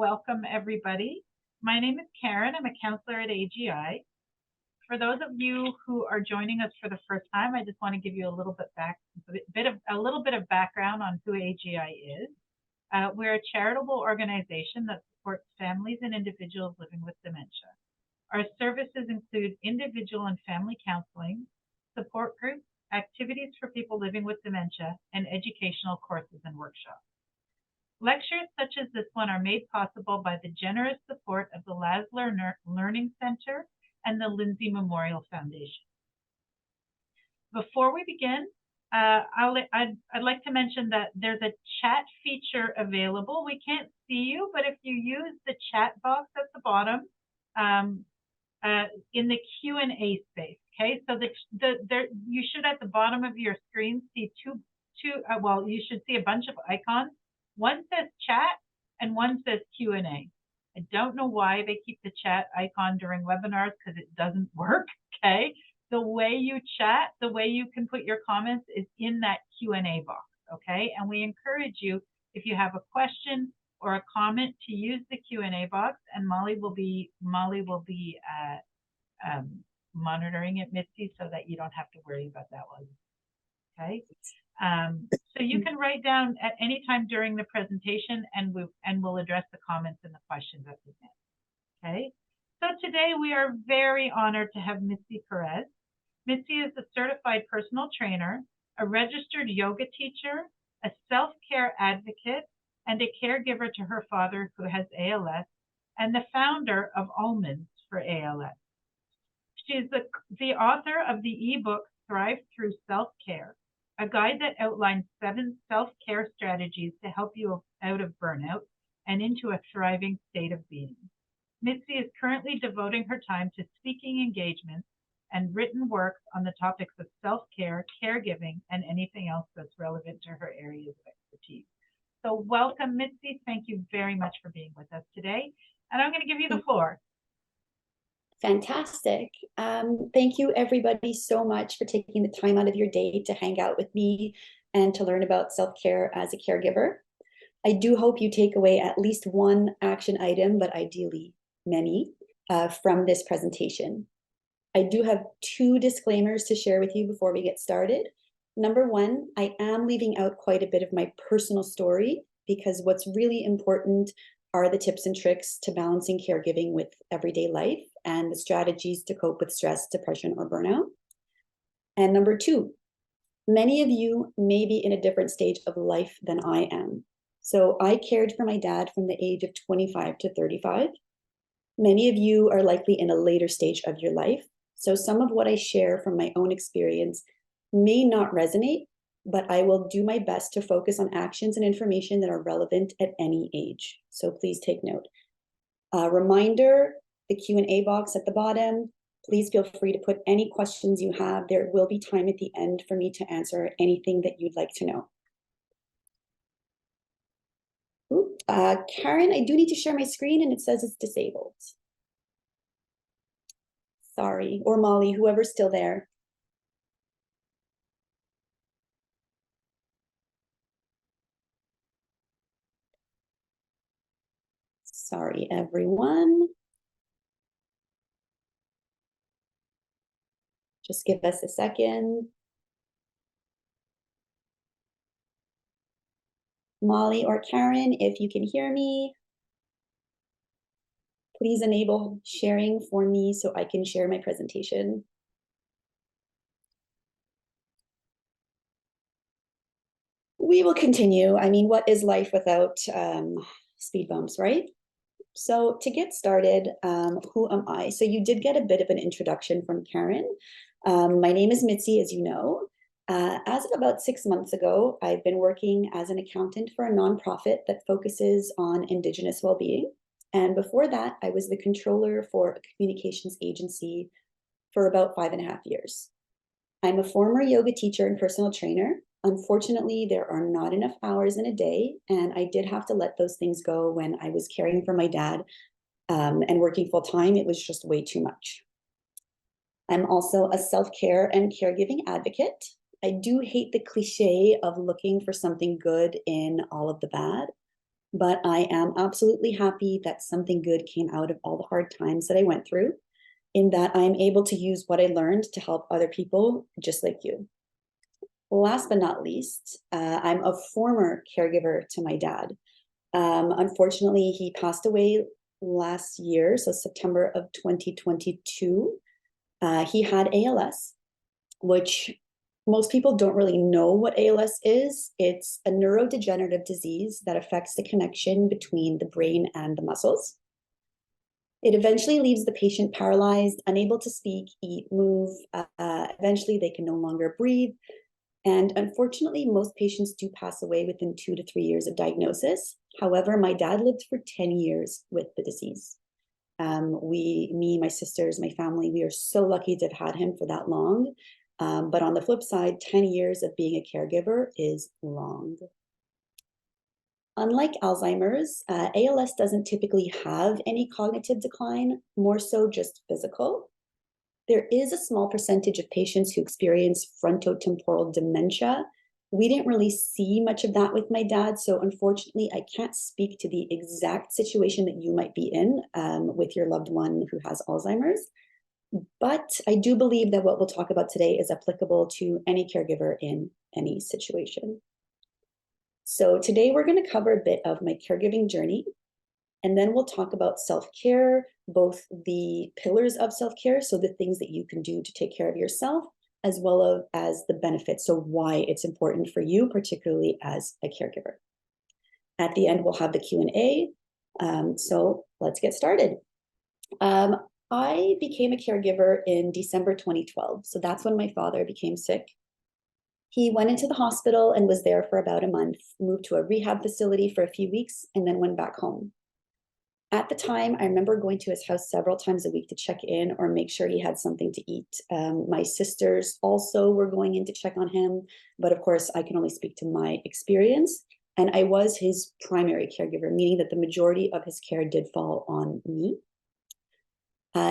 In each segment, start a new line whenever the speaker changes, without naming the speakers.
welcome everybody. My name is Karen. I'm a counselor at AGI. For those of you who are joining us for the first time, I just want to give you a little bit of background on who AGI is. We're a charitable organization that supports families and individuals living with dementia. Our services include individual and family counseling, support groups, activities for people living with dementia, and educational courses and workshops. Lectures such as this one are made possible by the generous support of the Laszlo Learning Center and the Lindsay Memorial Foundation. Before we begin, I'd like to mention that there's a chat feature available. We can't see you, but if you use the chat box at the bottom in the Q&A space, okay? So you should at the bottom of your screen see you should see a bunch of icons. One says chat and one says Q&A. I don't know why they keep the chat icon during webinars because it doesn't work, okay? The way you chat, the way you can put your comments is in that Q&A box, okay? And we encourage you, if you have a question or a comment, to use the Q&A box, and Molly will be monitoring it, Mitzi, so that you don't have to worry about that one, okay? So you can write down at any time during the presentation, and we'll address the comments and the questions at the end. Okay. So today we are very honored to have Mitzi Perez. Mitzi is a certified personal trainer, a registered yoga teacher, a self-care advocate, and a caregiver to her father who has ALS, and the founder of Amidst for ALS. She is the author of the ebook Thrive Through Self-Care, a guide that outlines 7 self-care strategies to help you out of burnout and into a thriving state of being. Mitzi is currently devoting her time to speaking engagements and written works on the topics of self-care, caregiving, and anything else that's relevant to her areas of expertise. So welcome, Mitzi. Thank you very much for being with us today. And I'm going to give you the floor.
Fantastic. Thank you everybody so much for taking the time out of your day to hang out with me and to learn about self-care as a caregiver. I do hope you take away at least one action item, but ideally many, from this presentation. I do have 2 disclaimers to share with you before we get started. Number 1, I am leaving out quite a bit of my personal story because what's really important are the tips and tricks to balancing caregiving with everyday life and the strategies to cope with stress, depression, or burnout. And number 2, many of you may be in a different stage of life than I am. So I cared for my dad from the age of 25 to 35. Many of you are likely in a later stage of your life. So some of what I share from my own experience may not resonate, but I will do my best to focus on actions and information that are relevant at any age. So please take note. Reminder, the Q&A box at the bottom. Please feel free to put any questions you have. There will be time at the end for me to answer anything that you'd like to know. Karen, I do need to share my screen and it says it's disabled. Sorry, or Molly, whoever's still there. Sorry, everyone. Just give us a second. Molly or Karen, if you can hear me, please enable sharing for me so I can share my presentation. We will continue. I mean, what is life without speed bumps, right? So to get started, who am I? So you did get a bit of an introduction from Karen. My name is Mitzi, as you know. As of about 6 months ago, I've been working as an accountant for a nonprofit that focuses on Indigenous well-being. And before that, I was the controller for a communications agency for about 5.5 years. I'm a former yoga teacher and personal trainer. Unfortunately, there are not enough hours in a day, and I did have to let those things go when I was caring for my dad and working full-time. It was just way too much. I'm also a self-care and caregiving advocate. I do hate the cliche of looking for something good in all of the bad. but I am absolutely happy that something good came out of all the hard times that I went through, in that I'm able to use what I learned to help other people just like you. Last but not least, I'm a former caregiver to my dad. Unfortunately, he passed away last year, so September of 2022. He had ALS, which most people don't really know what ALS is. It's a neurodegenerative disease that affects the connection between the brain and the muscles. It eventually leaves the patient paralyzed, unable to speak, eat, move. Eventually, they can no longer breathe. And unfortunately, most patients do pass away within 2 to 3 years of diagnosis. However, my dad lived for 10 years with the disease. Me, my sisters, my family, we are so lucky to have had him for that long. But on the flip side, 10 years of being a caregiver is long. Unlike Alzheimer's, ALS doesn't typically have any cognitive decline, more so just physical. There is a small percentage of patients who experience frontotemporal dementia. We didn't really see much of that with my dad, so unfortunately, I can't speak to the exact situation that you might be in with your loved one who has Alzheimer's. But I do believe that what we'll talk about today is applicable to any caregiver in any situation. So today we're going to cover a bit of my caregiving journey, and then we'll talk about self-care, both the pillars of self-care, so the things that you can do to take care of yourself, as well as the benefits, so why it's important for you, particularly as a caregiver. At the end, we'll have the Q&A. So let's get started. I became a caregiver in December 2012. So that's when my father became sick. He went into the hospital and was there for about a month, moved to a rehab facility for a few weeks, and then went back home. At the time, I remember going to his house several times a week to check in or make sure he had something to eat. My sisters also were going in to check on him, but of course, I can only speak to my experience. And I was his primary caregiver, meaning that the majority of his care did fall on me.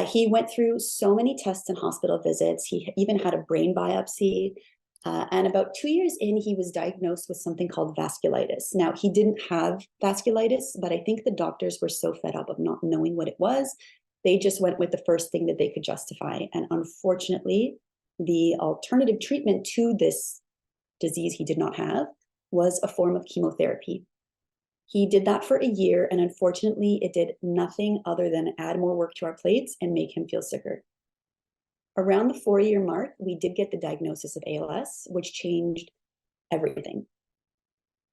He went through so many tests and hospital visits. He even had a brain biopsy. And about 2 years in, he was diagnosed with something called vasculitis. Now, he didn't have vasculitis, but I think the doctors were so fed up of not knowing what it was, they just went with the first thing that they could justify. And unfortunately, the alternative treatment to this disease he did not have was a form of chemotherapy. He did that for a year, and unfortunately, it did nothing other than add more work to our plates and make him feel sicker. Around the 4-year mark, we did get the diagnosis of ALS, which changed everything.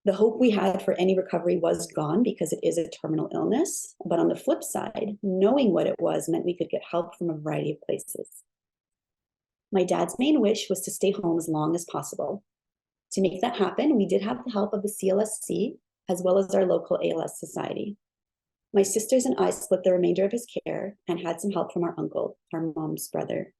The hope we had for any recovery was gone because it is a terminal illness. But on the flip side, knowing what it was meant we could get help from a variety of places. My dad's main wish was to stay home as long as possible. To make that happen, we did have the help of the CLSC, as well as our local ALS society. My sisters and I split the remainder of his care and had some help from our uncle, our mom's brother.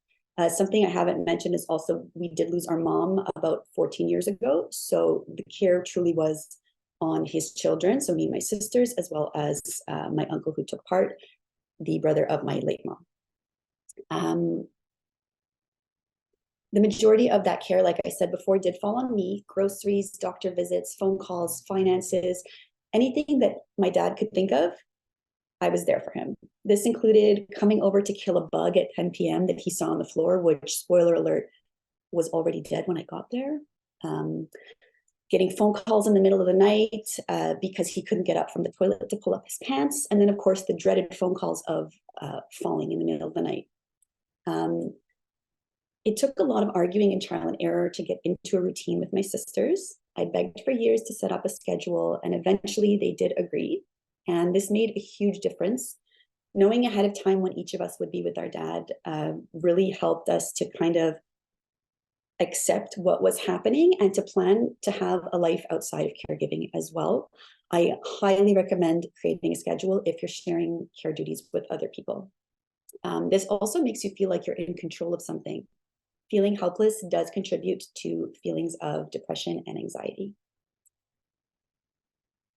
Something I haven't mentioned is also we did lose our mom about 14 years ago. So the care truly was on his children. So me and my sisters, as well as my uncle who took part, the brother of my late mom. The majority of that care, like I said before, did fall on me: groceries, doctor visits, phone calls, finances, anything that my dad could think of, I was there for him. This included coming over to kill a bug at 10 p.m. that he saw on the floor, which, spoiler alert, was already dead when I got there. Getting phone calls in the middle of the night because he couldn't get up from the toilet to pull up his pants. And then, of course, the dreaded phone calls of falling in the middle of the night. It took a lot of arguing and trial and error to get into a routine with my sisters. I begged for years to set up a schedule, and eventually they did agree. And this made a huge difference. Knowing ahead of time when each of us would be with our dad really helped us to kind of accept what was happening and to plan to have a life outside of caregiving as well. I highly recommend creating a schedule if you're sharing care duties with other people. This also makes you feel like you're in control of something. Feeling helpless does contribute to feelings of depression and anxiety.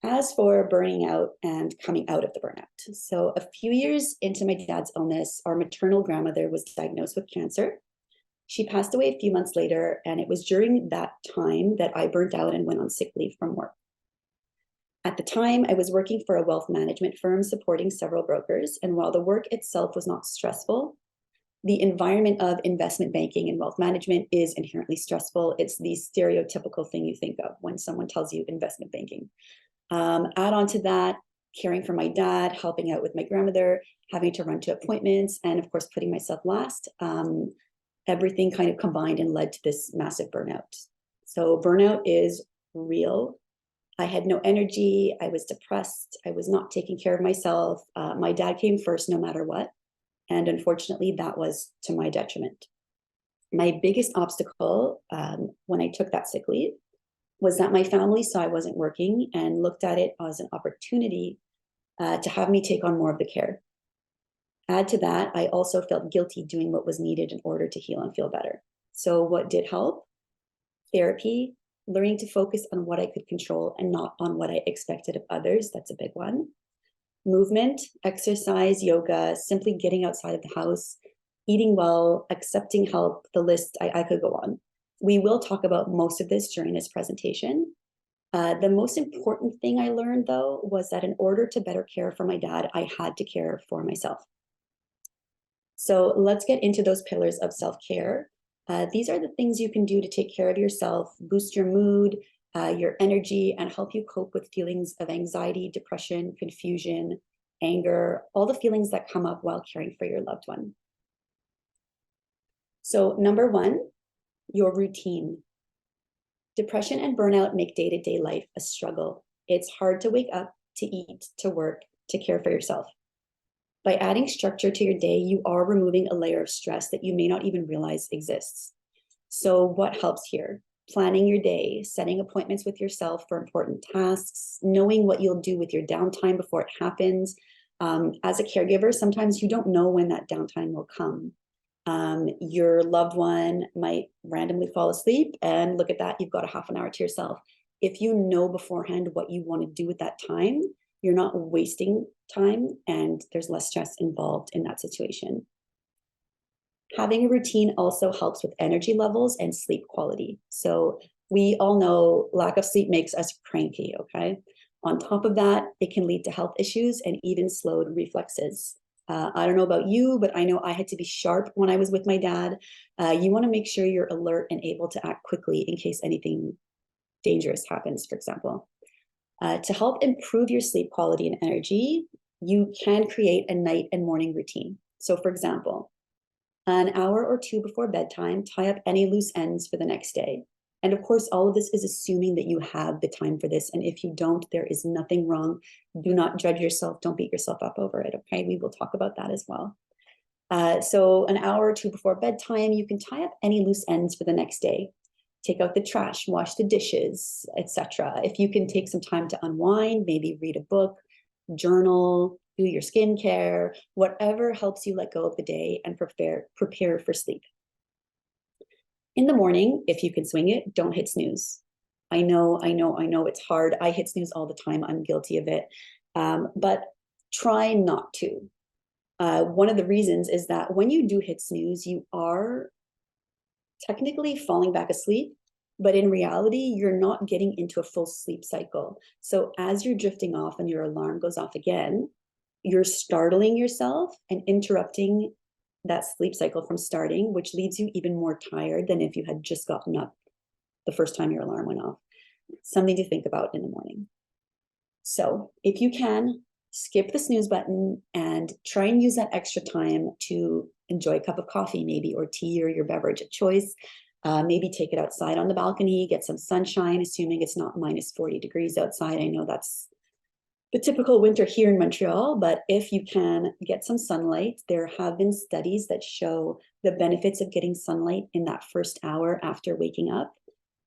As for burning out and coming out of the burnout, so a few years into my dad's illness, our maternal grandmother was diagnosed with cancer. She passed away a few months later, and it was during that time that I burnt out and went on sick leave from work. At the time, I was working for a wealth management firm supporting several brokers. And while the work itself was not stressful, the environment of investment banking and wealth management is inherently stressful. It's the stereotypical thing you think of when someone tells you investment banking. Add on to that, caring for my dad, helping out with my grandmother, having to run to appointments, and of course, putting myself last. Everything kind of combined and led to this massive burnout. So burnout is real. I had no energy. I was depressed. I was not taking care of myself. My dad came first no matter what. And unfortunately, that was to my detriment. My biggest obstacle when I took that sick leave was that my family saw I wasn't working and looked at it as an opportunity to have me take on more of the care. Add to that, I also felt guilty doing what was needed in order to heal and feel better. So what did help? Therapy, learning to focus on what I could control and not on what I expected of others. That's a big one. Movement, exercise, yoga, simply getting outside of the house, eating well, accepting help, the list, I could go on. We will talk about most of this during this presentation. The most important thing I learned, though, was that in order to better care for my dad, I had to care for myself. So let's get into those pillars of self-care. These are the things you can do to take care of yourself, boost your mood, your energy, and help you cope with feelings of anxiety, depression, confusion, anger, all the feelings that come up while caring for your loved one. So number one, your routine. Depression and burnout make day-to-day life a struggle. It's hard to wake up, to eat, to work, to care for yourself. By adding structure to your day, you are removing a layer of stress that you may not even realize exists. So what helps here? Planning your day, setting appointments with yourself for important tasks, knowing what you'll do with your downtime before it happens. As a caregiver, sometimes you don't know when that downtime will come. Your loved one might randomly fall asleep, and look at that, you've got a half an hour to yourself. If you know beforehand what you want to do with that time, you're not wasting time and there's less stress involved in that situation. Having a routine also helps with energy levels and sleep quality. So we all know lack of sleep makes us cranky, okay? On top of that, it can lead to health issues and even slowed reflexes. I don't know about you, but I know I had to be sharp when I was with my dad. You want to make sure you're alert and able to act quickly in case anything dangerous happens, for example. To help improve your sleep quality and energy, you can create a night and morning routine. So for example, an hour or two before bedtime, tie up any loose ends for the next day. And of course, all of this is assuming that you have the time for this. And if you don't, there is nothing wrong. Do not judge yourself. Don't beat yourself up over it, okay? We will talk about that as well. So an hour or two before bedtime, you can tie up any loose ends for the next day. Take out the trash, wash the dishes, etc. If you can take some time to unwind, maybe read a book, journal, do your skincare, whatever helps you let go of the day and prepare for sleep. In the morning, if you can swing it, don't hit snooze. I know it's hard. I hit snooze all the time. I'm guilty of it. But try not to. One of the reasons is that when you do hit snooze, you are technically falling back asleep, but in reality, you're not getting into a full sleep cycle. So as you're drifting off and your alarm goes off again, you're startling yourself and interrupting that sleep cycle from starting, which leaves you even more tired than if you had just gotten up the first time your alarm went off. Something to think about in the morning. So if you can, skip the snooze button and try and use that extra time to enjoy a cup of coffee maybe, or tea, or your beverage of choice. Maybe take it outside on the balcony, get some sunshine, assuming it's not minus 40 degrees outside. I know that's the typical winter here in Montreal, but if you can get some sunlight, there have been studies that show the benefits of getting sunlight in that first hour after waking up.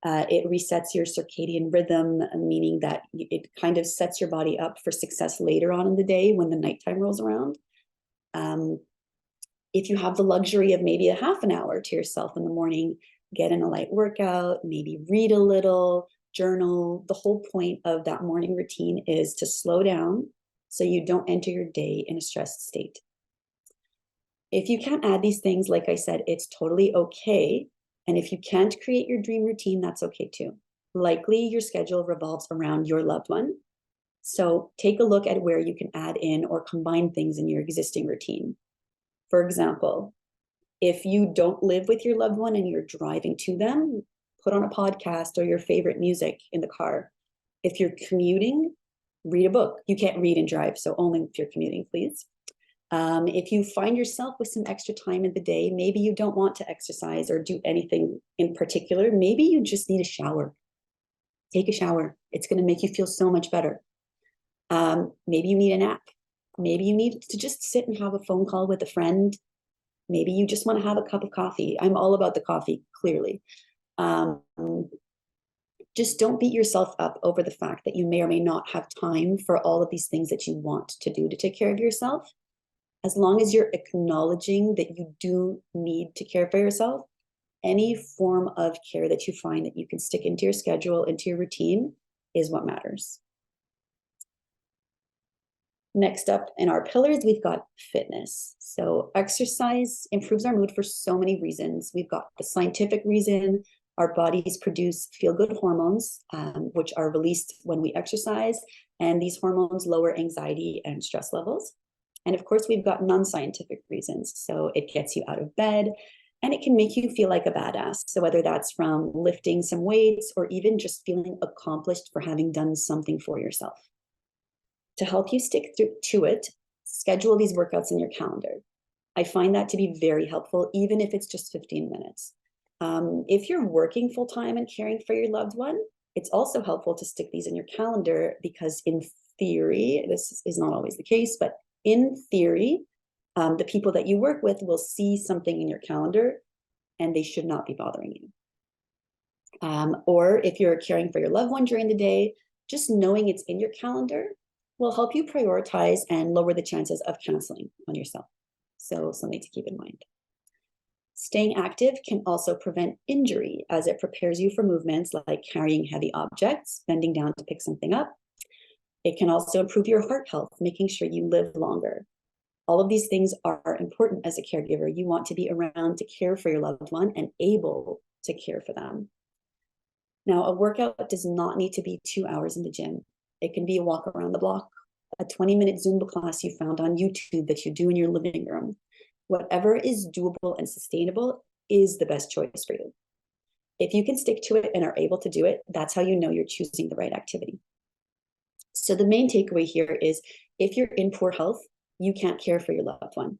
It resets your circadian rhythm, meaning that it kind of sets your body up for success later on in the day when the nighttime rolls around. If you have the luxury of maybe a half an hour to yourself in the morning, get in a light workout, maybe read a little, journal. The whole point of that morning routine is to slow down so you don't enter your day in a stressed state. If you can't add these things, like I said, it's totally okay. And if you can't create your dream routine, that's okay too. Likely your schedule revolves around your loved one. So take a look at where you can add in or combine things in your existing routine. For example, if you don't live with your loved one and you're driving to them, put on a podcast or your favorite music in the car. If you're commuting, read a book. You can't read and drive, so only if you're commuting, please. If you find yourself with some extra time in the day, maybe you don't want to exercise or do anything in particular. Maybe you just need a shower. Take a shower. It's going to make you feel so much better. Maybe you need a nap. Maybe you need to just sit and have a phone call with a friend. Maybe you just want to have a cup of coffee. I'm all about the coffee, clearly. Just don't beat yourself up over the fact that you may or may not have time for all of these things that you want to do to take care of yourself. As long as you're acknowledging that you do need to care for yourself, any form of care that you find that you can stick into your schedule, into your routine, is what matters. Next up in our pillars, we've got fitness. So exercise improves our mood for so many reasons. We've got the scientific reason. Our bodies produce feel-good hormones, which are released when we exercise. And these hormones lower anxiety and stress levels. And of course, we've got non-scientific reasons. So it gets you out of bed and it can make you feel like a badass. So whether that's from lifting some weights or even just feeling accomplished for having done something for yourself. To help you stick to it, schedule these workouts in your calendar. I find that to be very helpful, even if it's just 15 minutes. If you're working full-time and caring for your loved one, it's also helpful to stick these in your calendar because in theory, this is not always the case, but in theory, the people that you work with will see something in your calendar and they should not be bothering you. Or if you're caring for your loved one during the day, just knowing it's in your calendar will help you prioritize and lower the chances of canceling on yourself. So something to keep in mind. Staying active can also prevent injury as it prepares you for movements like carrying heavy objects, bending down to pick something up. It can also improve your heart health, making sure you live longer. All of these things are important as a caregiver. You want to be around to care for your loved one and able to care for them. Now, a workout does not need to be 2 hours in the gym. It can be a walk around the block, a 20-minute Zumba class you found on YouTube that you do in your living room. Whatever is doable and sustainable is the best choice for you. If you can stick to it and are able to do it, that's how you know you're choosing the right activity. So the main takeaway here is if you're in poor health, you can't care for your loved one.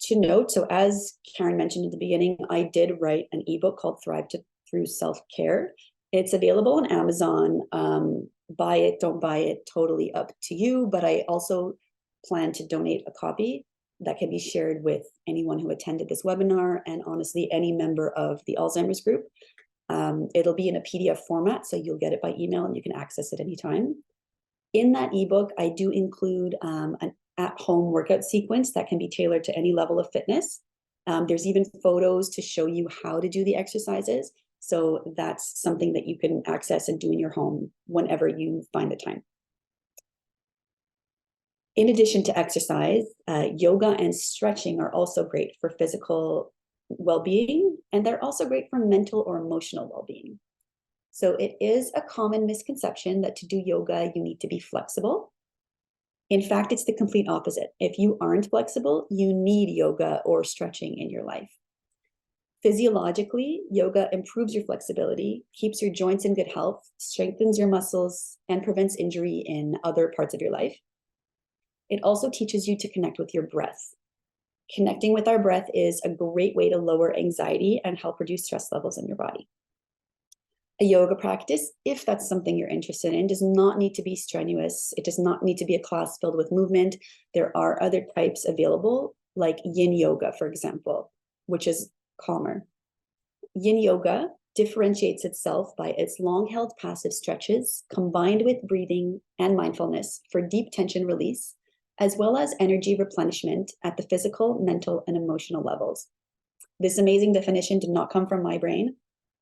To note, so as Karen mentioned at the beginning, I did write an ebook called Through Self-Care. It's available on Amazon. Buy it, don't buy it, totally up to you. But I also plan to donate a copy that can be shared with anyone who attended this webinar and honestly, any member of the Alzheimer's group. It'll be in a PDF format, so you'll get it by email and you can access it anytime. In that ebook, I do include an at-home workout sequence that can be tailored to any level of fitness. There's even photos to show you how to do the exercises. So that's something that you can access and do in your home whenever you find the time. In addition to exercise, yoga and stretching are also great for physical well-being, and they're also great for mental or emotional well-being. So it is a common misconception that to do yoga, you need to be flexible. In fact, it's the complete opposite. If you aren't flexible, you need yoga or stretching in your life. Physiologically, yoga improves your flexibility, keeps your joints in good health, strengthens your muscles, and prevents injury in other parts of your life. It also teaches you to connect with your breath. Connecting with our breath is a great way to lower anxiety and help reduce stress levels in your body. A yoga practice, if that's something you're interested in, does not need to be strenuous. It does not need to be a class filled with movement. There are other types available, like yin yoga, for example, which is calmer. Yin yoga differentiates itself by its long-held passive stretches combined with breathing and mindfulness for deep tension release, as well as energy replenishment at the physical, mental, and emotional levels. This amazing definition did not come from my brain.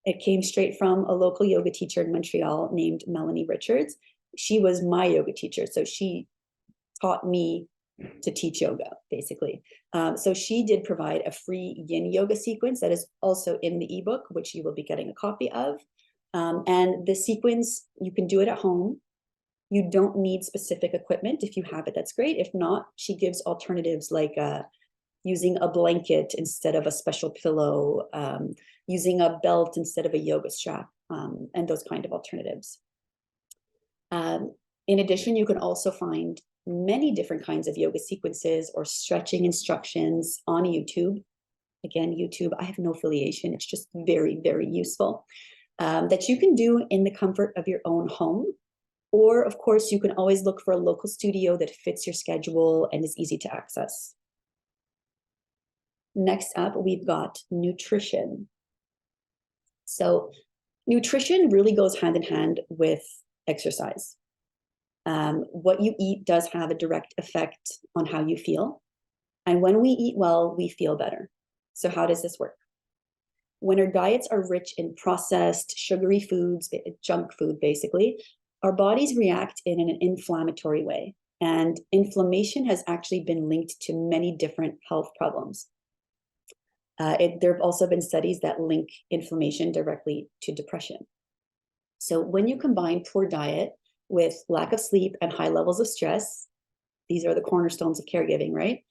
It came straight from a local yoga teacher in Montreal named Melanie Richards. She was my yoga teacher, so she taught me to teach yoga, basically. So she did provide a free yin yoga sequence that is also in the ebook, which you will be getting a copy of. And the sequence, you can do it at home. You don't need specific equipment. If you have it, that's great. If not, she gives alternatives like using a blanket instead of a special pillow, using a belt instead of a yoga strap, and those kind of alternatives. In addition, you can also find many different kinds of yoga sequences or stretching instructions on YouTube. Again, YouTube, I have no affiliation. It's just very, very useful, that you can do in the comfort of your own home. Or, of course, you can always look for a local studio that fits your schedule and is easy to access. Next up, we've got nutrition. So nutrition really goes hand in hand with exercise. What you eat does have a direct effect on how you feel. And when we eat well, we feel better. So how does this work? When our diets are rich in processed, sugary foods, junk food basically, our bodies react in an inflammatory way. And inflammation has actually been linked to many different health problems. There have also been studies that link inflammation directly to depression. So when you combine poor diet with lack of sleep and high levels of stress, these are the cornerstones of caregiving, right?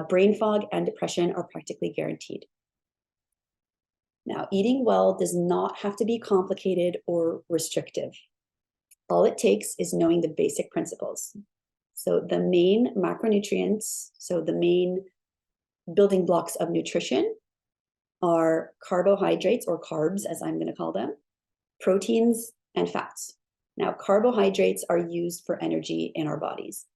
Brain fog and depression are practically guaranteed. Now, eating well does not have to be complicated or restrictive. All it takes is knowing the basic principles. So the main macronutrients, so the main building blocks of nutrition are carbohydrates, or carbs as I'm going to call them, proteins, and fats. Now, carbohydrates are used for energy in our bodies.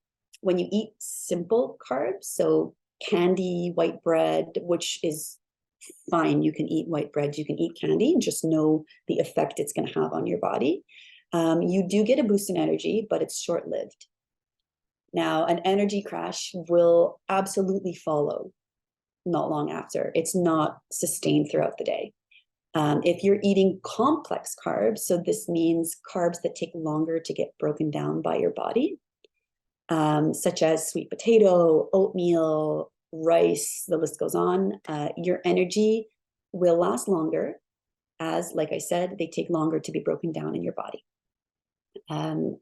When you eat simple carbs, so candy, white bread, which is fine, you can eat white bread, you can eat candy, just know the effect it's going to have on your body. You do get a boost in energy, but it's short-lived. Now, an energy crash will absolutely follow not long after. It's not sustained throughout the day. If you're eating complex carbs, so this means carbs that take longer to get broken down by your body, such as sweet potato, oatmeal, rice, the list goes on, your energy will last longer as, like I said, they take longer to be broken down in your body.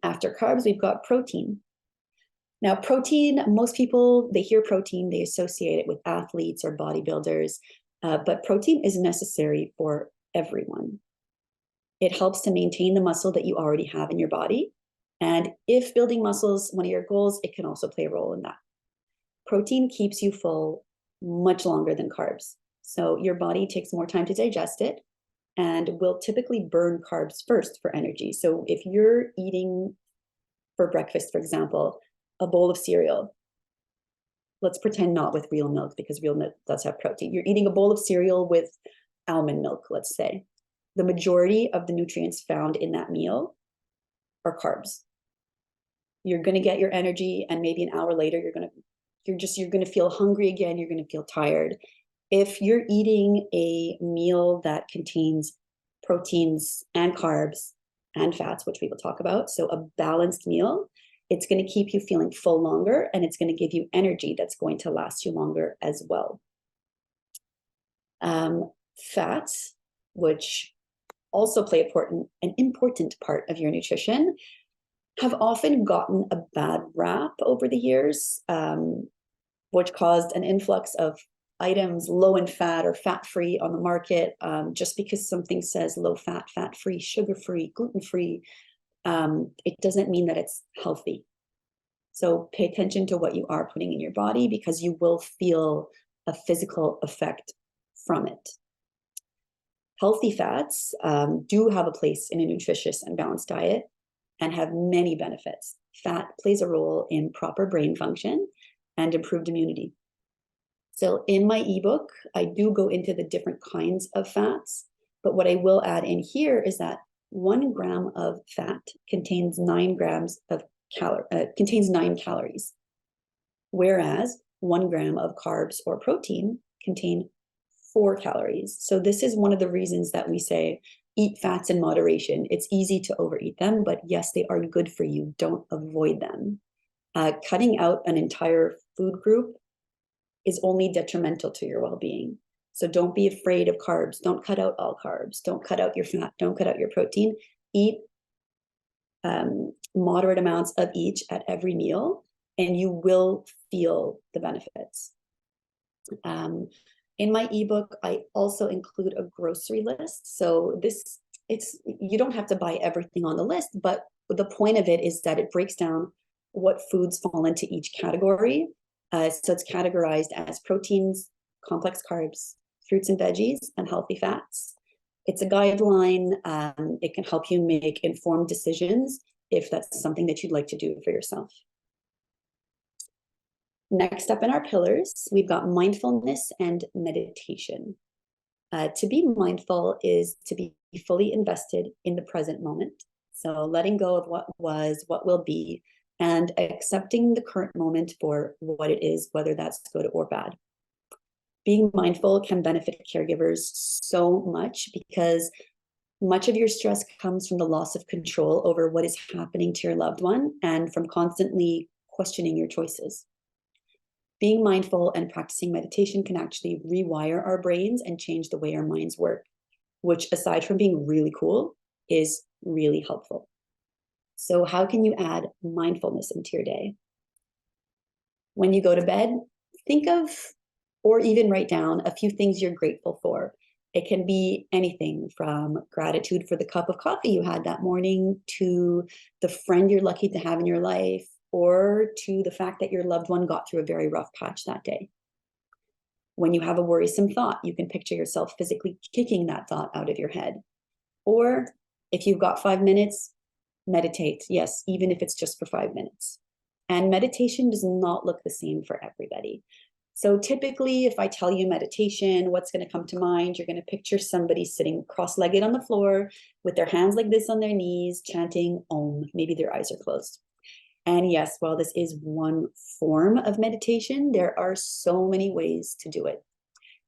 After carbs, we've got protein. Now, protein, most people, they hear protein, they associate it with athletes or bodybuilders, but protein is necessary for everyone. It helps to maintain the muscle that you already have in your body. And if building muscles, one of your goals, it can also play a role in that. Protein keeps you full much longer than carbs. So your body takes more time to digest it and will typically burn carbs first for energy. So if you're eating for breakfast, for example, a bowl of cereal, let's pretend not with real milk because real milk does have protein. You're eating a bowl of cereal with almond milk, let's say. The majority of the nutrients found in that meal are carbs. You're going to get your energy, and maybe an hour later, you're going to feel hungry again. You're going to feel tired. If you're eating a meal that contains proteins and carbs and fats, which we will talk about, so a balanced meal, it's going to keep you feeling full longer, and it's going to give you energy that's going to last you longer as well. Fats, which also play an important part of your nutrition, have often gotten a bad rap over the years, which caused an influx of items low in fat or fat-free on the market. Just because something says low fat, fat-free, sugar-free, gluten-free, it doesn't mean that it's healthy. So pay attention to what you are putting in your body, because you will feel a physical effect from it. Healthy fats do have a place in a nutritious and balanced diet and have many benefits. Fat plays a role in proper brain function and improved immunity. So in my ebook, I do go into the different kinds of fats, but what I will add in here is that 1 gram of fat contains 9 calories, whereas 1 gram of carbs or protein contain 4 calories. So this is one of the reasons that we say eat fats in moderation. It's easy to overeat them, but yes, they are good for you. Don't avoid them. Cutting out an entire food group is only detrimental to your well-being. So don't be afraid of carbs. Don't cut out all carbs. Don't cut out your fat. Don't cut out your protein. Eat moderate amounts of each at every meal, and you will feel the benefits. In my ebook, I also include a grocery list. So you don't have to buy everything on the list, but the point of it is that it breaks down what foods fall into each category. So it's categorized as proteins, complex carbs, fruits and veggies, and healthy fats. It's a guideline. It can help you make informed decisions if that's something that you'd like to do for yourself. Next up in our pillars, we've got mindfulness and meditation. To be mindful is to be fully invested in the present moment. So letting go of what was, what will be, and accepting the current moment for what it is, whether that's good or bad. Being mindful can benefit caregivers so much because much of your stress comes from the loss of control over what is happening to your loved one and from constantly questioning your choices. Being mindful and practicing meditation can actually rewire our brains and change the way our minds work, which, aside from being really cool, is really helpful. So how can you add mindfulness into your day? When you go to bed, think of, or even write down, a few things you're grateful for. It can be anything from gratitude for the cup of coffee you had that morning, to the friend you're lucky to have in your life, or to the fact that your loved one got through a very rough patch that day. When you have a worrisome thought, you can picture yourself physically kicking that thought out of your head. Or if you've got 5 minutes, meditate. Yes, even if it's just for 5 minutes. And meditation does not look the same for everybody. So typically, if I tell you meditation, what's going to come to mind? You're going to picture somebody sitting cross-legged on the floor with their hands like this on their knees, chanting Om. Maybe their eyes are closed. And yes, while this is one form of meditation, there are so many ways to do it.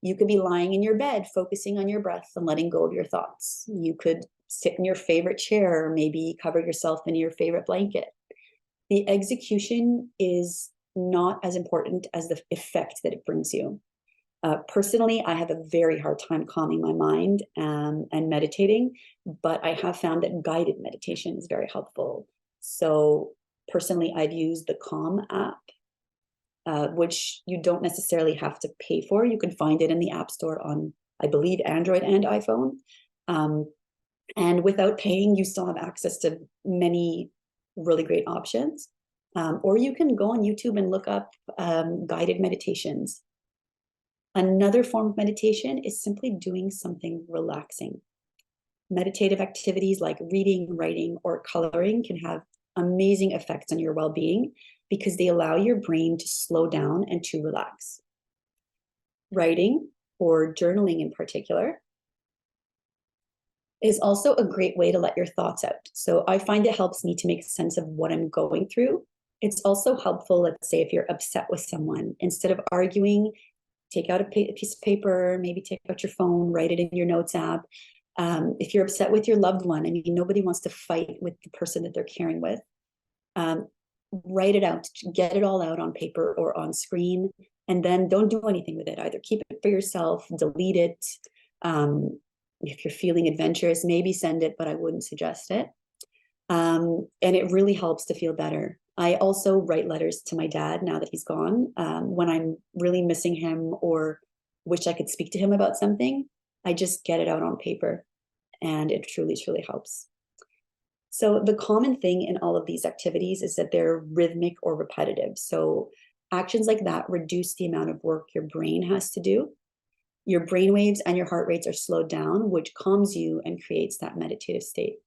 You could be lying in your bed, focusing on your breath and letting go of your thoughts. You could sit in your favorite chair, or maybe cover yourself in your favorite blanket. The execution is not as important as the effect that it brings you. Personally, I have a very hard time calming my mind and meditating, but I have found that guided meditation is very helpful. So personally, I've used the Calm app, which you don't necessarily have to pay for. You can find it in the App Store on, I believe, Android and iPhone. And without paying, you still have access to many really great options. Or you can go on YouTube and look up guided meditations. Another form of meditation is simply doing something relaxing. Meditative activities like reading, writing, or coloring can have amazing effects on your well-being because they allow your brain to slow down and to relax. Writing, or journaling in particular, is also a great way to let your thoughts out. So I find it helps me to make sense of what I'm going through. It's also helpful, let's say, if you're upset with someone, instead of arguing, take out a piece of paper, maybe take out your phone, write it in your notes app. If you're upset with your loved one, I mean, nobody wants to fight with the person that they're caring with. Write it out, get it all out on paper or on screen, and then don't do anything with it. Either keep it for yourself, delete it. If you're feeling adventurous, maybe send it, but I wouldn't suggest it. And it really helps to feel better. I also write letters to my dad now that he's gone. When I'm really missing him or wish I could speak to him about something, I just get it out on paper, and it truly, truly helps. So the common thing in all of these activities is that they're rhythmic or repetitive. So actions like that reduce the amount of work your brain has to do. Your brain waves and your heart rates are slowed down, which calms you and creates that meditative state.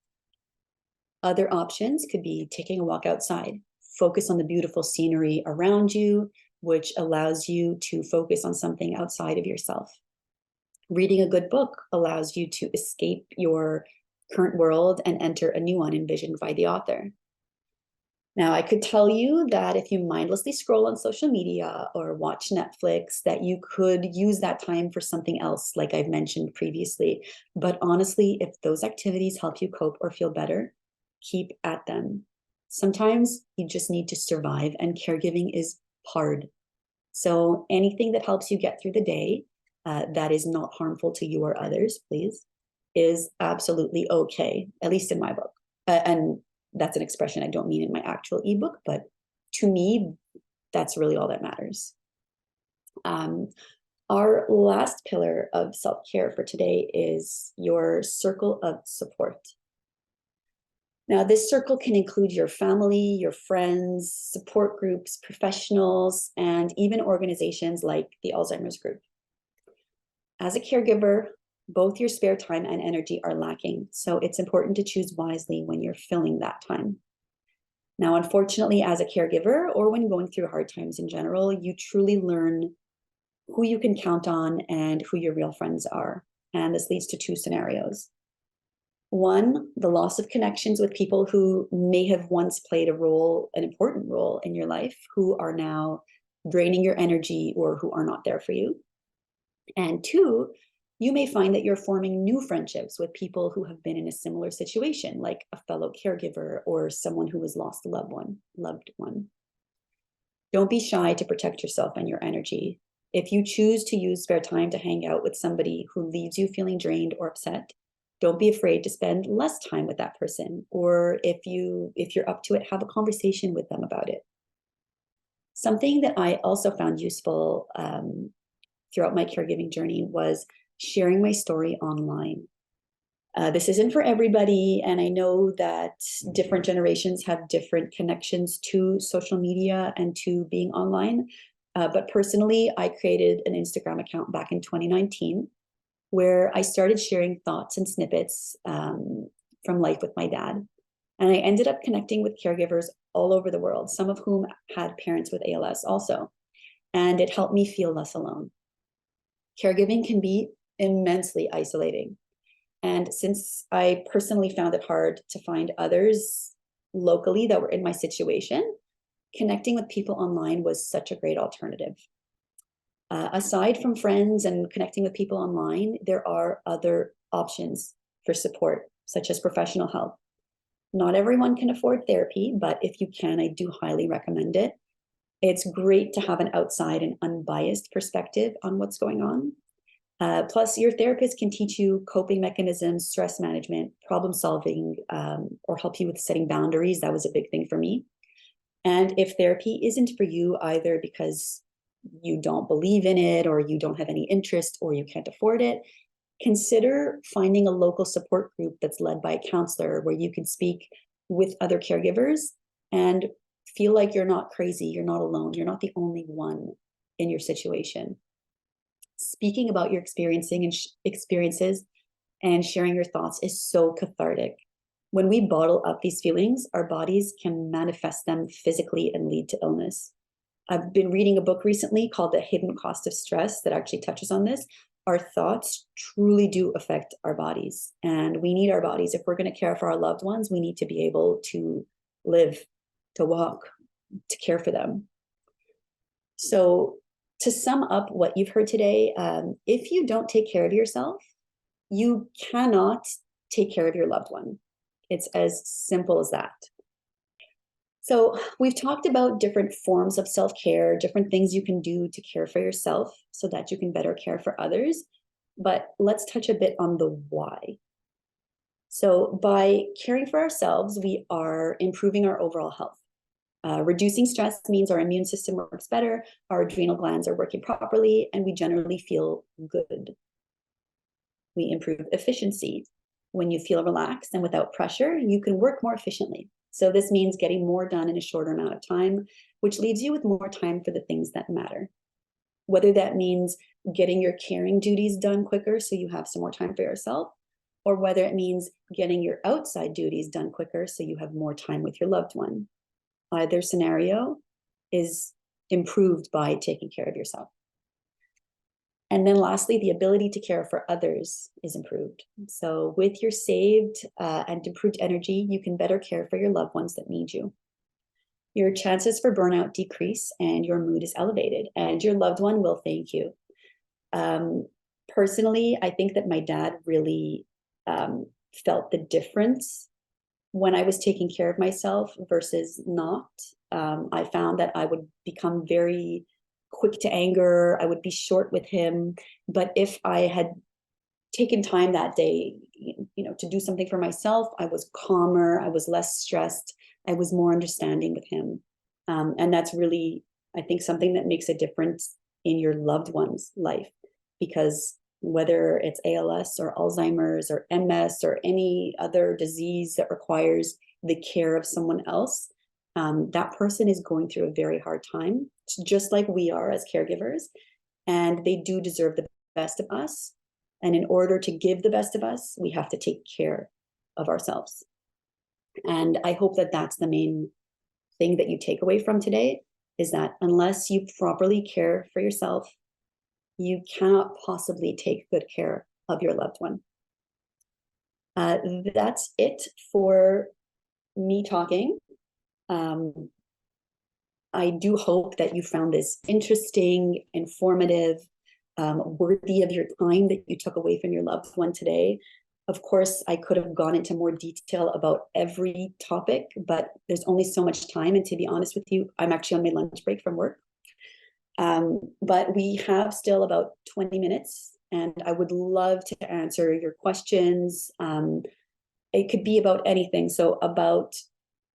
Other options could be taking a walk outside. Focus on the beautiful scenery around you, which allows you to focus on something outside of yourself. Reading a good book allows you to escape your current world and enter a new one envisioned by the author. Now, I could tell you that if you mindlessly scroll on social media or watch Netflix, that you could use that time for something else, like I've mentioned previously. But honestly, if those activities help you cope or feel better, keep at them. Sometimes you just need to survive, and caregiving is hard. So anything that helps you get through the day, that is not harmful to you or others, please, is absolutely okay, at least in my book. And that's an expression I don't mean in my actual ebook, but to me, that's really all that matters. Our last pillar of self-care for today is your circle of support. Now, this circle can include your family, your friends, support groups, professionals, and even organizations like the Alzheimer's group. As a caregiver, both your spare time and energy are lacking, so it's important to choose wisely when you're filling that time. Now, unfortunately, as a caregiver, or when going through hard times in general, you truly learn who you can count on and who your real friends are. And this leads to two scenarios. One, the loss of connections with people who may have once played an important role in your life, who are now draining your energy or who are not there for you. And two, you may find that you're forming new friendships with people who have been in a similar situation, like a fellow caregiver or someone who has lost a loved one. Don't be shy to protect yourself and your energy. If you choose to use spare time to hang out with somebody who leaves you feeling drained or upset, don't be afraid to spend less time with that person. Or if you're up to it, have a conversation with them about it. Something that I also found useful throughout my caregiving journey was sharing my story online. This isn't for everybody, and I know that different generations have different connections to social media and to being online. But personally, I created an Instagram account back in 2019 where I started sharing thoughts and snippets from life with my dad. And I ended up connecting with caregivers all over the world, some of whom had parents with ALS also. And it helped me feel less alone. Caregiving can be immensely isolating. And since I personally found it hard to find others locally that were in my situation, connecting with people online was such a great alternative. Aside from friends and connecting with people online, there are other options for support, such as professional help. Not everyone can afford therapy, but if you can, I do highly recommend it. It's great to have an outside and unbiased perspective on what's going on. Plus, your therapist can teach you coping mechanisms, stress management, problem solving, or help you with setting boundaries. That was a big thing for me. And if therapy isn't for you, either because you don't believe in it, or you don't have any interest, or you can't afford it, consider finding a local support group that's led by a counselor where you can speak with other caregivers and feel like you're not crazy, you're not alone, you're not the only one in your situation. Speaking about your experiences and sharing your thoughts is so cathartic. When we bottle up these feelings, our bodies can manifest them physically and lead to illness. I've been reading a book recently called The Hidden Cost of Stress that actually touches on this. Our thoughts truly do affect our bodies, and we need our bodies. If we're going to care for our loved ones, we need to be able to live, to walk, to care for them. So to sum up what you've heard today, if you don't take care of yourself, you cannot take care of your loved one. It's as simple as that. So we've talked about different forms of self-care, different things you can do to care for yourself so that you can better care for others. But let's touch a bit on the why. So by caring for ourselves, we are improving our overall health. Reducing stress means our immune system works better, our adrenal glands are working properly, and we generally feel good. We improve efficiency. When you feel relaxed and without pressure, you can work more efficiently. So this means getting more done in a shorter amount of time, which leaves you with more time for the things that matter. Whether that means getting your caring duties done quicker so you have some more time for yourself, or whether it means getting your outside duties done quicker so you have more time with your loved one. Either scenario is improved by taking care of yourself. And then lastly, the ability to care for others is improved. So with your saved and improved energy, you can better care for your loved ones that need you. Your chances for burnout decrease and your mood is elevated, and your loved one will thank you. Personally, I think that my dad really felt the difference when I was taking care of myself versus not. I found that I would become very quick to anger. I would be short with him. But if I had taken time that day, to do something for myself, I was calmer, I was less stressed, I was more understanding with him. And that's really, I think, something that makes a difference in your loved one's life, because whether it's ALS or Alzheimer's or MS or any other disease that requires the care of someone else, that person is going through a very hard time, just like we are as caregivers, and they do deserve the best of us. And in order to give the best of us, we have to take care of ourselves. And I hope that that's the main thing that you take away from today, is that unless you properly care for yourself, you cannot possibly take good care of your loved one. That's it for me talking. I do hope that you found this interesting, informative, worthy of your time that you took away from your loved one today. Of course, I could have gone into more detail about every topic, but there's only so much time. And to be honest with you, I'm actually on my lunch break from work. But we have still about 20 minutes, and I would love to answer your questions. It could be about anything. So about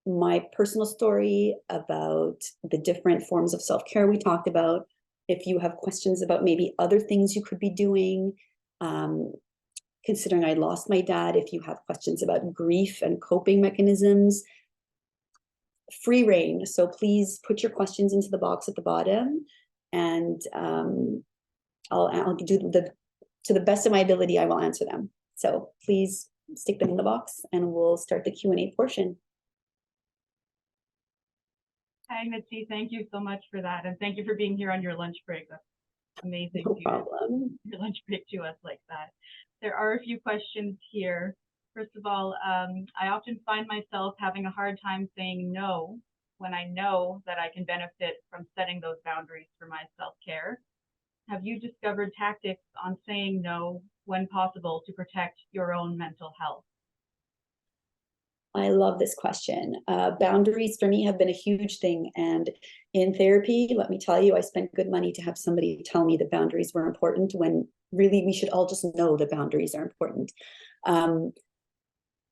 my personal story, about the different forms of self-care we talked about. If you have questions about maybe other things you could be doing, considering I lost my dad, if you have questions about grief and coping mechanisms, free reign. So please put your questions into the box at the bottom, and I'll do to the best of my ability, I will answer them. So please stick them in the box, and we'll start the Q&A portion.
Hi, Mitzi. Thank you so much for that. And thank you for being here on your lunch break. That's amazing.
No problem.
Your lunch break to us like that. There are a few questions here. First of all, I often find myself having a hard time saying no when I know that I can benefit from setting those boundaries for my self-care. Have you discovered tactics on saying no when possible to protect your own mental health?
I love this question. Boundaries for me have been a huge thing. And in therapy, let me tell you, I spent good money to have somebody tell me that boundaries were important, when really we should all just know that boundaries are important.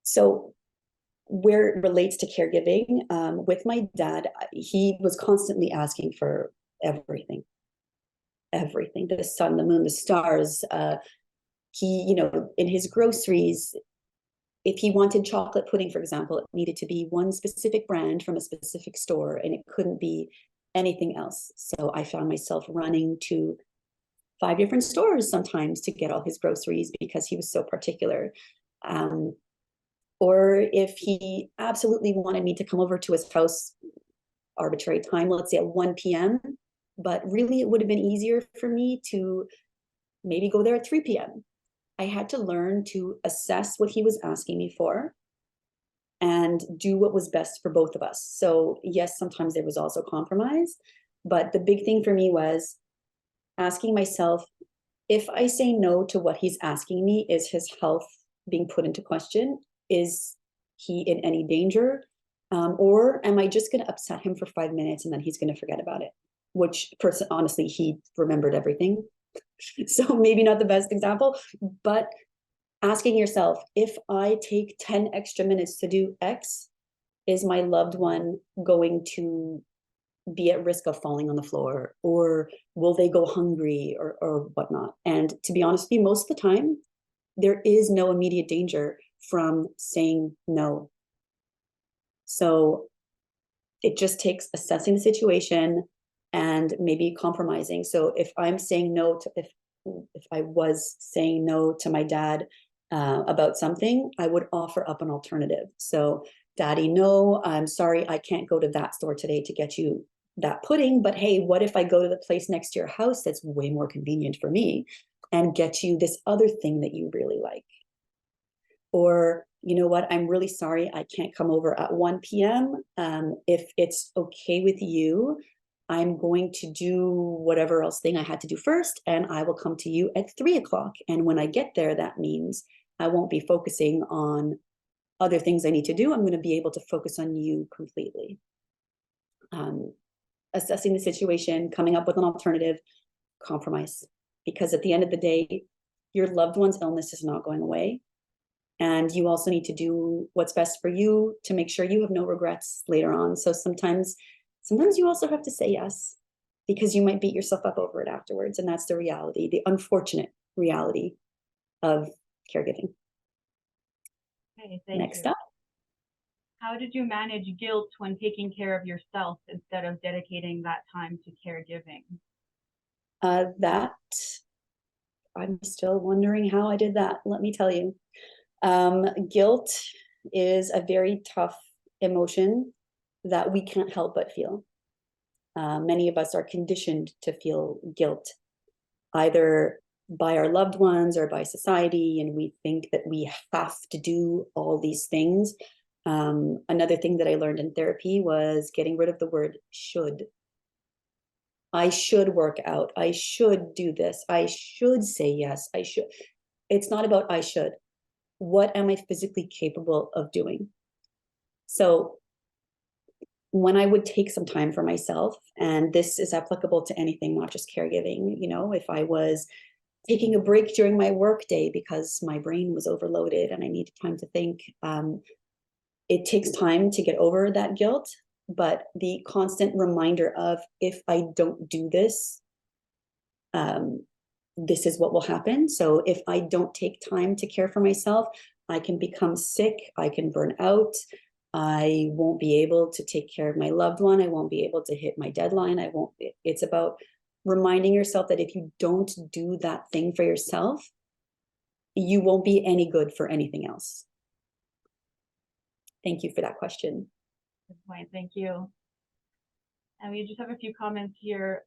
So where it relates to caregiving, with my dad, he was constantly asking for everything, the sun, the moon, the stars. He, in his groceries, if he wanted chocolate pudding, for example, it needed to be one specific brand from a specific store, and it couldn't be anything else. So I found myself running to 5 different stores sometimes to get all his groceries because he was so particular. Or if he absolutely wanted me to come over to his house, arbitrary time, let's say at 1 p.m., but really it would have been easier for me to maybe go there at 3 p.m. I had to learn to assess what he was asking me for and do what was best for both of us. So yes, sometimes there was also compromise, but the big thing for me was asking myself, if I say no to what he's asking me, is his health being put into question? Is he in any danger? Or am I just going to upset him for 5 minutes and then he's going to forget about it? Which person, honestly, he remembered everything. So maybe not the best example, but asking yourself, if I take 10 extra minutes to do X, is my loved one going to be at risk of falling on the floor, or will they go hungry, or whatnot? And to be honest with you, most of the time, there is no immediate danger from saying no. So it just takes assessing the situation and maybe compromising. So if I'm saying no to, if I was saying no to my dad about something, I would offer up an alternative. So, Daddy, no, I'm sorry, I can't go to that store today to get you that pudding, but hey, what if I go to the place next to your house that's way more convenient for me and get you this other thing that you really like? Or, you know what, I'm really sorry, I can't come over at 1 p.m. If it's okay with you, I'm going to do whatever else thing I had to do first, and I will come to you at 3 o'clock. And when I get there, that means I won't be focusing on other things I need to do. I'm going to be able to focus on you completely. assessing the situation, coming up with an alternative, compromise. Because at the end of the day, your loved one's illness is not going away. And you also need to do what's best for you to make sure you have no regrets later on. So sometimes you also have to say yes, because you might beat yourself up over it afterwards. And that's the reality, the unfortunate reality of caregiving.
Okay,
Next up.
How did you manage guilt when taking care of yourself instead of dedicating that time to caregiving?
That I'm still wondering how I did that. Let me tell you. Guilt is a very tough emotion that we can't help but feel. Many of us are conditioned to feel guilt, either by our loved ones or by society, and we think that we have to do all these things. Another thing that I learned in therapy was getting rid of the word should. I should work out. I should do this. I should say yes. I should. It's not about I should. What am I physically capable of doing? So when I would take some time for myself, and this is applicable to anything, not just caregiving, you know, if I was taking a break during my work day because my brain was overloaded and I needed time to think, it takes time to get over that guilt, but the constant reminder of, if I don't do this, this is what will happen. So if I don't take time to care for myself, I can become sick, I can burn out, I won't be able to take care of my loved one, I won't be able to hit my deadline, it's about reminding yourself that if you don't do that thing for yourself, you won't be any good for anything else. Thank you for that question.
Good point, thank you. And we just have a few comments here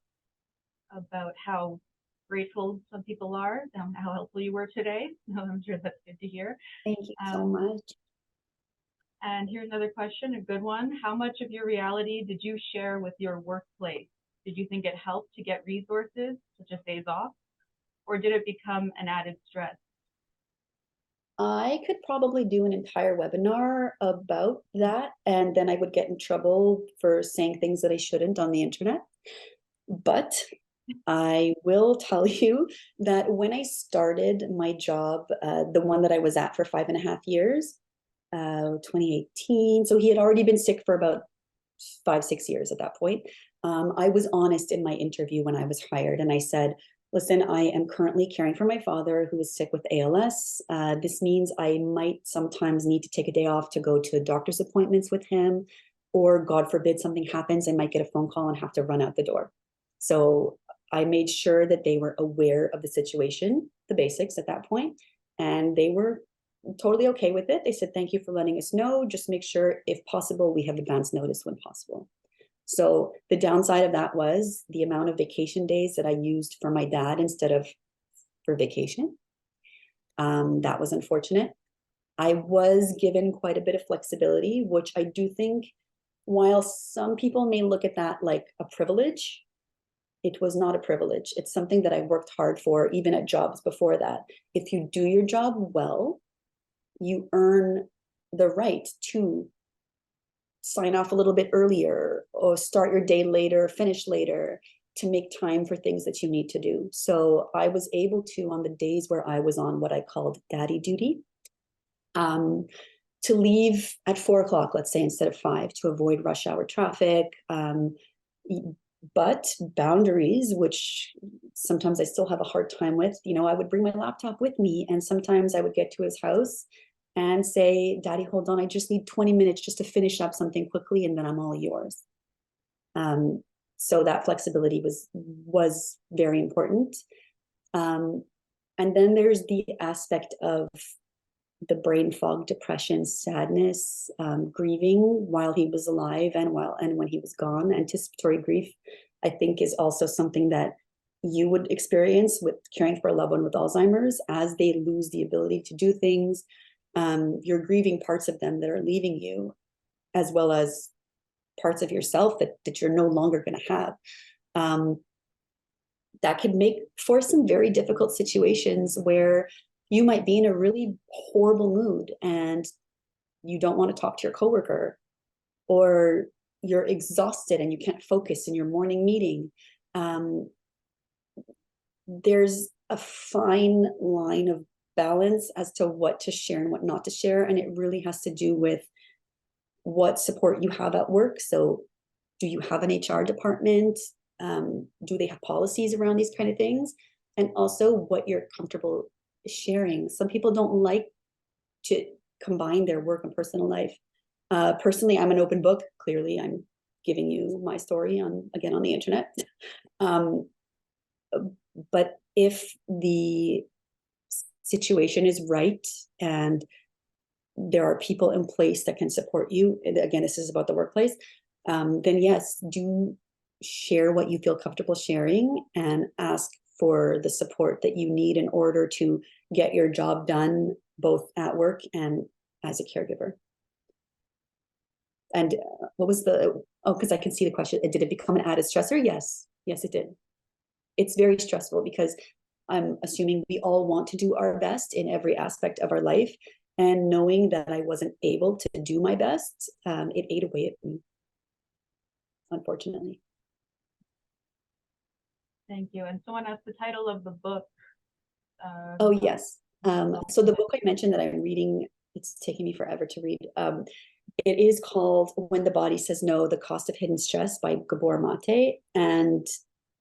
about how grateful some people are, how helpful you were today. I'm sure that's good to hear.
Thank you so much.
And here's another question, a good one. How much of your reality did you share with your workplace? Did you think it helped to get resources, such as days off, or did it become an added stress?
I could probably do an entire webinar about that, and then I would get in trouble for saying things that I shouldn't on the internet. But I will tell you that when I started my job, the one that I was at for 5.5 years, 2018, so he had already been sick for about 5-6 years at that point. I was honest in my interview when I was hired, and I said, listen, I am currently caring for my father who is sick with ALS. This means I might sometimes need to take a day off to go to doctor's appointments with him, or God forbid something happens, I might get a phone call and have to run out the door. So I made sure that they were aware of the situation, the basics at that point, and they were totally okay with it. They said, thank you for letting us know. Just make sure, if possible, we have advance notice when possible. So the downside of that was the amount of vacation days that I used for my dad instead of for vacation. That was unfortunate. I was given quite a bit of flexibility, which I do think, while some people may look at that like a privilege, it was not a privilege. It's something that I worked hard for, even at jobs before that. If you do your job well, you earn the right to sign off a little bit earlier, or start your day later, finish later, to make time for things that you need to do. So I was able to, on the days where I was on what I called daddy duty, to leave at 4 o'clock, let's say, instead of 5, to avoid rush hour traffic. But boundaries, which sometimes I still have a hard time with, you know, I would bring my laptop with me, and sometimes I would get to his house and say, Daddy, hold on, I just need 20 minutes just to finish up something quickly, and then I'm all yours. So that flexibility was very important. And then there's the aspect of the brain fog, depression, sadness, grieving while he was alive and when he was gone. Anticipatory grief, I think, is also something that you would experience with caring for a loved one with Alzheimer's. As they lose the ability to do things, you're grieving parts of them that are leaving you, as well as parts of yourself that you're no longer going to have. That could make for some very difficult situations where you might be in a really horrible mood and you don't want to talk to your coworker, or you're exhausted and you can't focus in your morning meeting. There's a fine line of balance as to what to share and what not to share. And it really has to do with what support you have at work. So do you have an HR department? Do they have policies around these kind of things? And also what you're comfortable sharing. Some people don't like to combine their work and personal life. Personally, I'm an open book. Clearly, I'm giving you my story on the internet. But if the situation is right and there are people in place that can support you, again, this is about the workplace, then yes, do share what you feel comfortable sharing and ask for the support that you need in order to get your job done, both at work and as a caregiver. And what was because I can see the question, did it become an added stressor? Yes, it did. It's very stressful because I'm assuming we all want to do our best in every aspect of our life. And knowing that I wasn't able to do my best, it ate away at me, unfortunately.
Thank you. And someone asked the title of the book.
Oh, yes. So the book I mentioned that I'm reading, it's taking me forever to read. It is called When the Body Says No, The Cost of Hidden Stress by Gabor Mate. And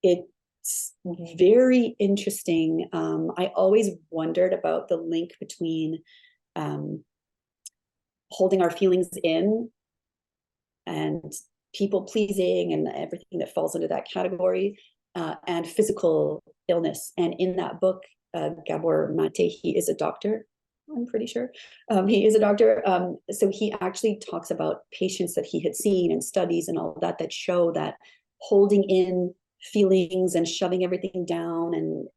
it's very interesting. I always wondered about the link between holding our feelings in and people pleasing and everything that falls into that category, and physical illness. And in that book, Gabor Mate, he is a doctor, I'm pretty sure. He is a doctor. So he actually talks about patients that he had seen and studies and all that show that holding in feelings and shoving everything down and,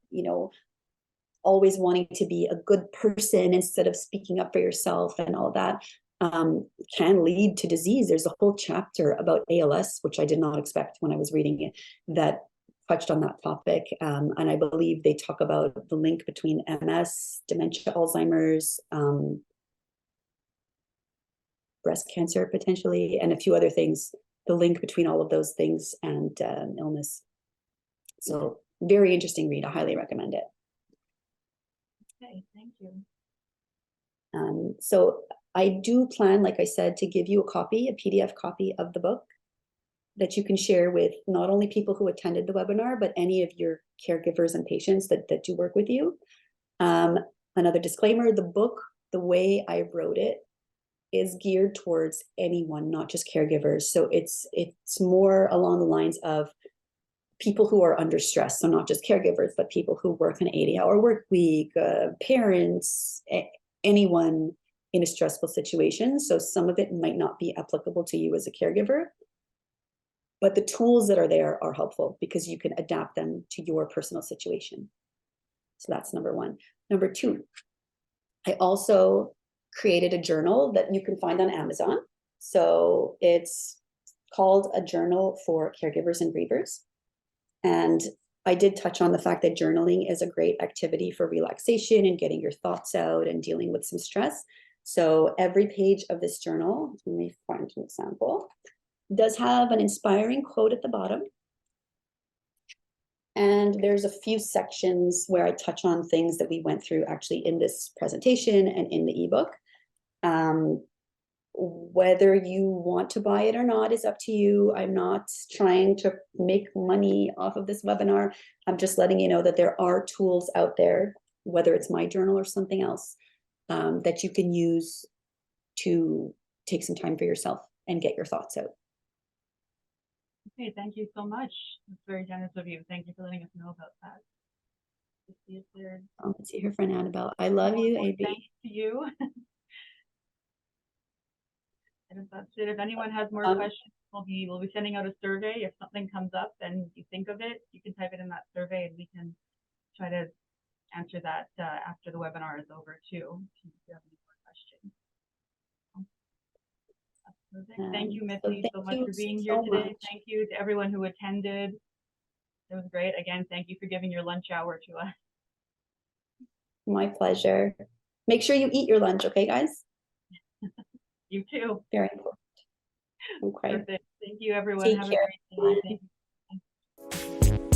always wanting to be a good person instead of speaking up for yourself and all that, can lead to disease. There's a whole chapter about ALS, which I did not expect when I was reading it, that touched on that topic. And I believe they talk about the link between MS, dementia, Alzheimer's, breast cancer potentially, and a few other things, the link between all of those things and illness. So very interesting read. I highly recommend it.
Okay, thank you.
So I do plan, like I said, to give you a PDF copy of the book that you can share with not only people who attended the webinar, but any of your caregivers and patients that do work with you. Another disclaimer, the book, the way I wrote it, is geared towards anyone, not just caregivers. So it's more along the lines of people who are under stress. So not just caregivers, but people who work an 80-hour work week, parents, anyone in a stressful situation. So some of it might not be applicable to you as a caregiver, but the tools that are there are helpful because you can adapt them to your personal situation. So that's number one. Number two, I also created a journal that you can find on Amazon. So it's called A Journal for Caregivers and Grievers. And I did touch on the fact that journaling is a great activity for relaxation and getting your thoughts out and dealing with some stress. So every page of this journal, let me find an example, does have an inspiring quote at the bottom. And there's a few sections where I touch on things that we went through actually in this presentation and in the ebook. Whether you want to buy it or not is up to you. I'm not trying to make money off of this webinar. I'm just letting you know that there are tools out there, whether it's my journal or something else, that you can use to take some time for yourself and get your thoughts out.
Okay, thank you so much. It's very generous of you. Thank you for letting us know about that. Let's see if there's
Let's see here for Annabelle. I love you, AB.
Thanks to you. And if that's it, if anyone has more questions, we'll be sending out a survey. If something comes up and you think of it, you can type it in that survey and we can try to answer that after the webinar is over too, if you have any more questions. Thank you, Mitzi, so much for being here today. Thank you to everyone who attended. It was great. Again, thank you for giving your lunch hour to us.
My pleasure. Make sure you eat your lunch, okay, guys?
You too.
Very important. Okay.
Perfect. Thank you, everyone.
Take
Have
care.
a great day. Thank you.